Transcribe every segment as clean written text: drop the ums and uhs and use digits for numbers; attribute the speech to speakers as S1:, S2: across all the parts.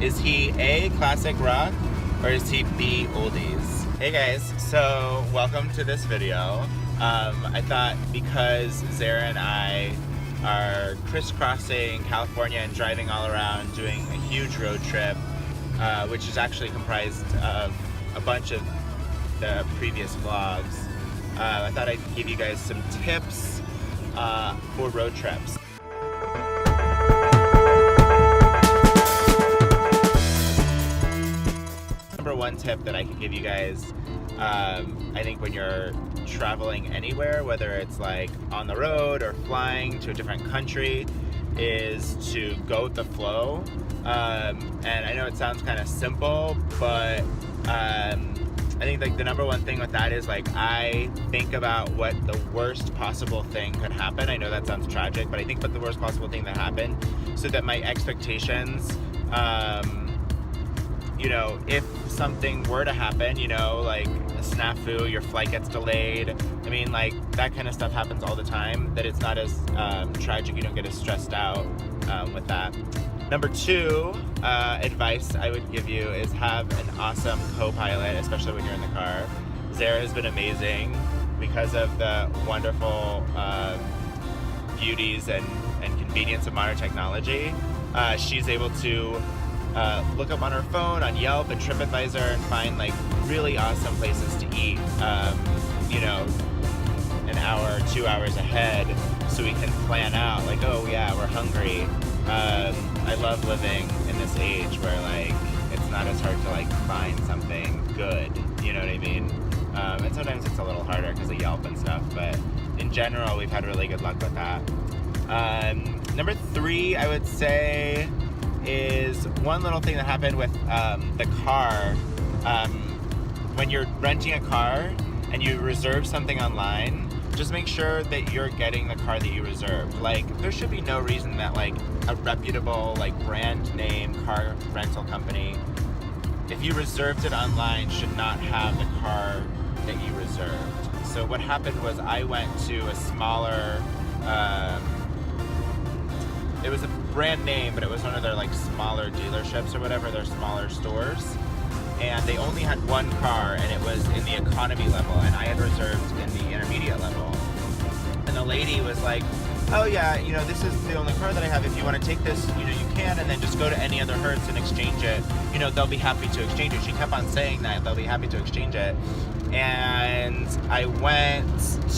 S1: Is he A, classic rock, or is he B, oldies? Hey guys, so welcome to this video. I thought because Zara and I are crisscrossing California and driving all around doing a huge road trip, which is actually comprised of a bunch of the previous vlogs, I thought I'd give you guys some tips for road trips. Number one tip that I can give you guys, I think when you're traveling anywhere, whether it's like on the road or flying to a different country, is to go with the flow. And I know it sounds kind of simple, but I think like the number one thing with that is like I think about what the worst possible thing could happen. I know that sounds tragic, but I think about the worst possible thing that happened so that my expectations, you know, if something were to happen, you know, like a snafu, your flight gets delayed. I mean, like that kind of stuff happens all the time, that it's not as tragic, you don't get as stressed out with that. Number two advice I would give you is have an awesome co-pilot, especially when you're in the car. Zara has been amazing because of the wonderful beauties and convenience of modern technology. She's able to look up on her phone, on Yelp and TripAdvisor, and find like really awesome places to eat, you know, an hour, 2 hours ahead, so we can plan out like, oh yeah, we're hungry. I love living in this age where like it's not as hard to like find something good, you know what I mean? And sometimes it's a little harder because of Yelp and stuff, but in general we've had really good luck with that. Number three, I would say, is one little thing that happened with the car. When you're renting a car and you reserve something online, just make sure that you're getting the car that you reserved. Like, there should be no reason that like a reputable, like brand name car rental company, if you reserved it online, should not have the car that you reserved. So what happened was I went to a smaller, it was a brand name, but it was one of their like smaller dealerships or whatever, their smaller stores. And they only had one car, and it was in the economy level, and I had reserved in the intermediate level. And the lady was like, oh yeah, you know, this is the only car that I have. If you want to take this, you know, you can, and then just go to any other Hertz and exchange it. You know, they'll be happy to exchange it. She kept on saying that, they'll be happy to exchange it. And I went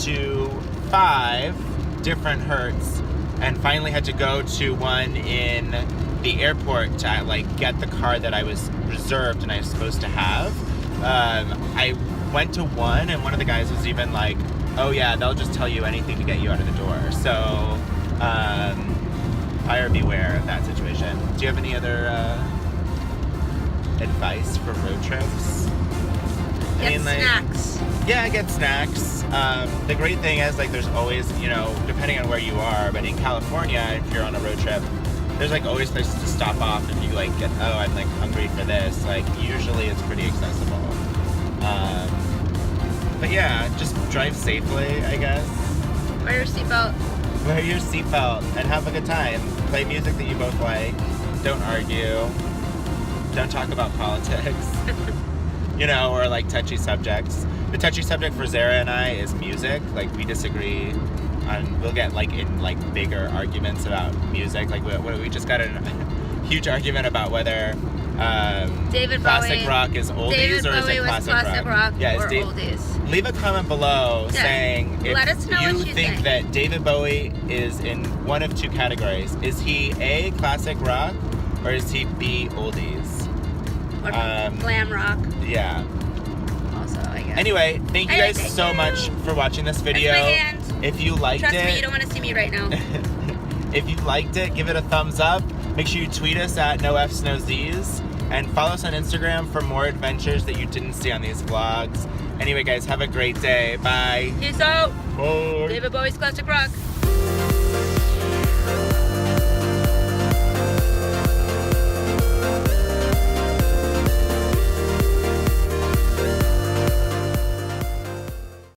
S1: to 5 different Hertz and finally had to go to one in the airport to like get the car that I was reserved and I was supposed to have. I went to one, and one of the guys was even like, oh yeah, they'll just tell you anything to get you out of the door. So buyer beware of that situation. Do you have any other advice for road trips?
S2: Get snacks.
S1: Yeah, get snacks. The great thing is like there's always, you know, depending on where you are, but in California, if you're on a road trip, there's like always places to stop off if you like get, oh, I'm like hungry for this. Like usually it's pretty accessible. But yeah, just drive safely, I guess.
S2: Wear your seatbelt.
S1: Wear your seatbelt and have a good time. Play music that you both like. Don't argue. Don't talk about politics. You know, or like touchy subjects. The touchy subject for Zara and I is music. Like we disagree on, we'll get like in like bigger arguments about music. Like we just got a huge argument about whether
S2: David
S1: classic
S2: Bowie,
S1: rock is oldies
S2: David
S1: or is
S2: Bowie
S1: it
S2: was
S1: classic rock? Yeah,
S2: or
S1: it's
S2: oldies.
S1: Leave a comment below saying if
S2: Let us know
S1: you
S2: what you
S1: think that David Bowie is in one of two categories. Is he A, classic rock, or is he B, oldies?
S2: Or glam rock.
S1: Yeah.
S2: Also, I guess.
S1: Anyway, thank you guys so much for watching this video.
S2: That's my hand.
S1: If you liked
S2: Trust
S1: it,
S2: me, you don't want to see me right now.
S1: if you liked it, give it a thumbs up. Make sure you tweet us at NoFsNoZs. And follow us on Instagram for more adventures that you didn't see on these vlogs. Anyway, guys, have a great day. Bye.
S2: Peace out.
S1: Bye.
S2: David Bowie's Classic Rock.